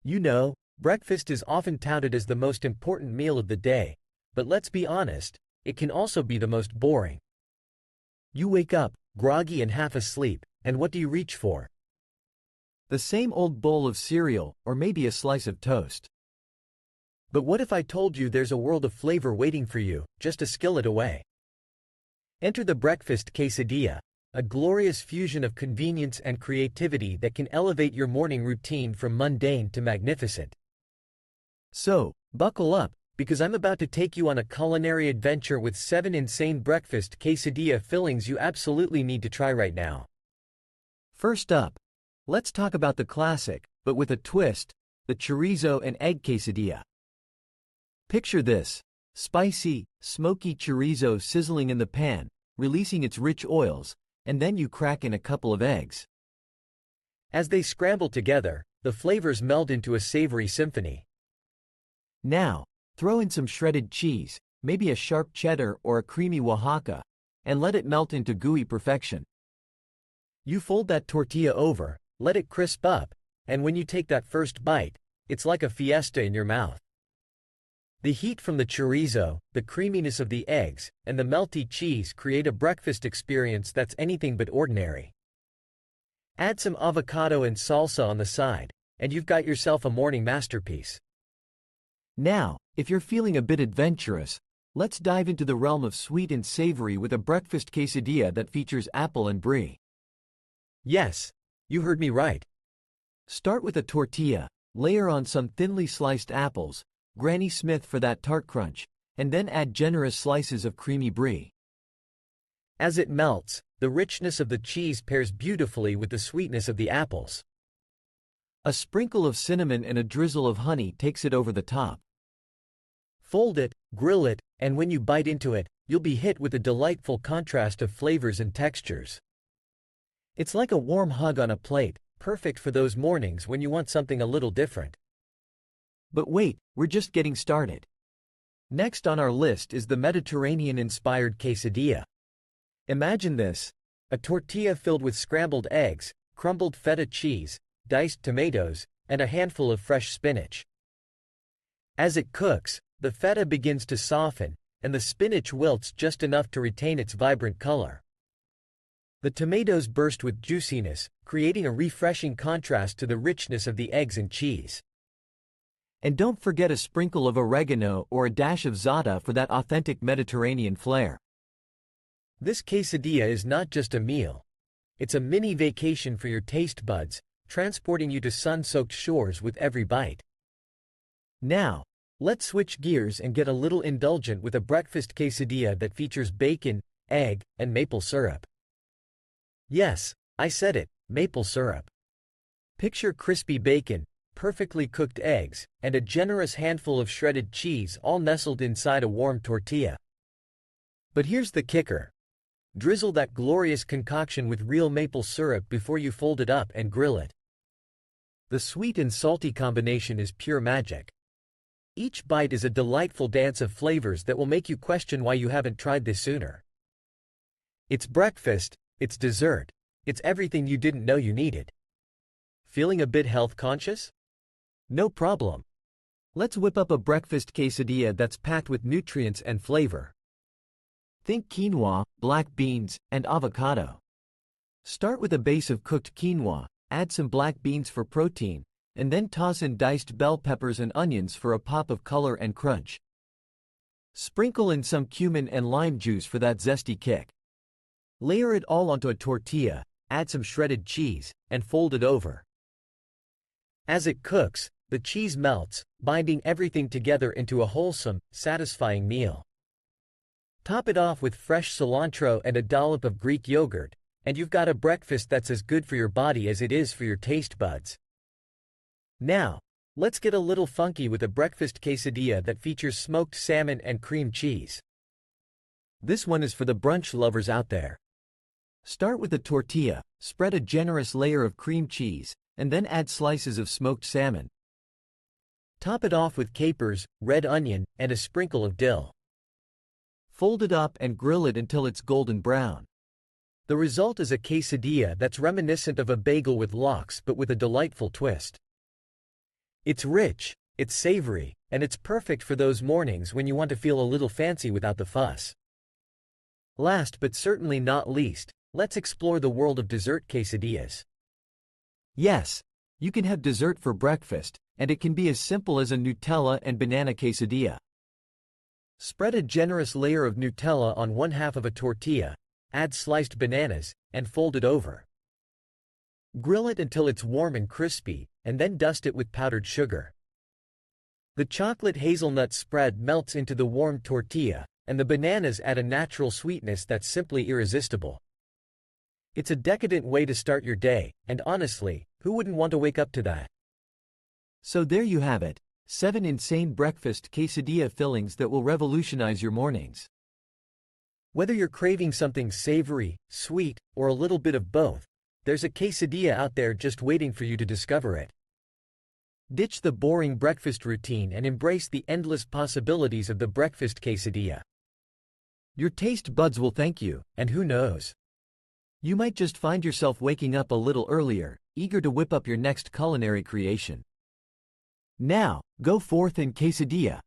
You know, breakfast is often touted as the most important meal of the day, but let's be honest, it can also be the most boring. You wake up, groggy and half asleep, and what do you reach for? The same old bowl of cereal, or maybe a slice of toast. But what if I told you there's a world of flavor waiting for you, just a skillet away? Enter the breakfast quesadilla, a glorious fusion of convenience and creativity that can elevate your morning routine from mundane to magnificent. So, buckle up, because I'm about to take you on a culinary adventure with 7 insane breakfast quesadilla fillings you absolutely need to try right now. First up, let's talk about the classic, but with a twist, the chorizo and egg quesadilla. Picture this: spicy, smoky chorizo sizzling in the pan, releasing its rich oils, and then you crack in a couple of eggs. As they scramble together, the flavors meld into a savory symphony. Now, throw in some shredded cheese, maybe a sharp cheddar or a creamy Oaxaca, and let it melt into gooey perfection. You fold that tortilla over, let it crisp up, and when you take that first bite, it's like a fiesta in your mouth. The heat from the chorizo, the creaminess of the eggs, and the melty cheese create a breakfast experience that's anything but ordinary. Add some avocado and salsa on the side, and you've got yourself a morning masterpiece. Now, if you're feeling a bit adventurous, let's dive into the realm of sweet and savory with a breakfast quesadilla that features apple and brie. Yes, you heard me right. Start with a tortilla, layer on some thinly sliced apples, Granny Smith for that tart crunch, and then add generous slices of creamy brie. As it melts, the richness of the cheese pairs beautifully with the sweetness of the apples. A sprinkle of cinnamon and a drizzle of honey takes it over the top. Fold it, grill it, and when you bite into it, you'll be hit with a delightful contrast of flavors and textures. It's like a warm hug on a plate, perfect for those mornings when you want something a little different. But wait, we're just getting started. Next on our list is the Mediterranean-inspired quesadilla. Imagine this: a tortilla filled with scrambled eggs, crumbled feta cheese, diced tomatoes, and a handful of fresh spinach. As it cooks, the feta begins to soften, and the spinach wilts just enough to retain its vibrant color. The tomatoes burst with juiciness, creating a refreshing contrast to the richness of the eggs and cheese. And don't forget a sprinkle of oregano or a dash of za'atar for that authentic Mediterranean flair. This quesadilla is not just a meal. It's a mini vacation for your taste buds, transporting you to sun-soaked shores with every bite. Now, let's switch gears and get a little indulgent with a breakfast quesadilla that features bacon, egg, and maple syrup. Yes, I said it, maple syrup. Picture crispy bacon, perfectly cooked eggs, and a generous handful of shredded cheese all nestled inside a warm tortilla. But here's the kicker. Drizzle that glorious concoction with real maple syrup before you fold it up and grill it. The sweet and salty combination is pure magic. Each bite is a delightful dance of flavors that will make you question why you haven't tried this sooner. It's breakfast, it's dessert, it's everything you didn't know you needed. Feeling a bit health conscious? No problem. Let's whip up a breakfast quesadilla that's packed with nutrients and flavor. Think quinoa, black beans, and avocado. Start with a base of cooked quinoa, add some black beans for protein, and then toss in diced bell peppers and onions for a pop of color and crunch. Sprinkle in some cumin and lime juice for that zesty kick. Layer it all onto a tortilla, add some shredded cheese, and fold it over. As it cooks, the cheese melts, binding everything together into a wholesome, satisfying meal. Top it off with fresh cilantro and a dollop of Greek yogurt, and you've got a breakfast that's as good for your body as it is for your taste buds. Now, let's get a little funky with a breakfast quesadilla that features smoked salmon and cream cheese. This one is for the brunch lovers out there. Start with a tortilla, spread a generous layer of cream cheese, and then add slices of smoked salmon. Top it off with capers, red onion, and a sprinkle of dill. Fold it up and grill it until it's golden brown. The result is a quesadilla that's reminiscent of a bagel with lox but with a delightful twist. It's rich, it's savory, and it's perfect for those mornings when you want to feel a little fancy without the fuss. Last but certainly not least, let's explore the world of dessert quesadillas. Yes, you can have dessert for breakfast, and it can be as simple as a Nutella and banana quesadilla. Spread a generous layer of Nutella on one half of a tortilla, add sliced bananas, and fold it over. Grill it until it's warm and crispy, and then dust it with powdered sugar. The chocolate hazelnut spread melts into the warm tortilla, and the bananas add a natural sweetness that's simply irresistible. It's a decadent way to start your day, and honestly, who wouldn't want to wake up to that? So there you have it, 7 insane breakfast quesadilla fillings that will revolutionize your mornings. Whether you're craving something savory, sweet, or a little bit of both, there's a quesadilla out there just waiting for you to discover it. Ditch the boring breakfast routine and embrace the endless possibilities of the breakfast quesadilla. Your taste buds will thank you, and who knows? You might just find yourself waking up a little earlier, eager to whip up your next culinary creation. Now, go forth and quesadilla.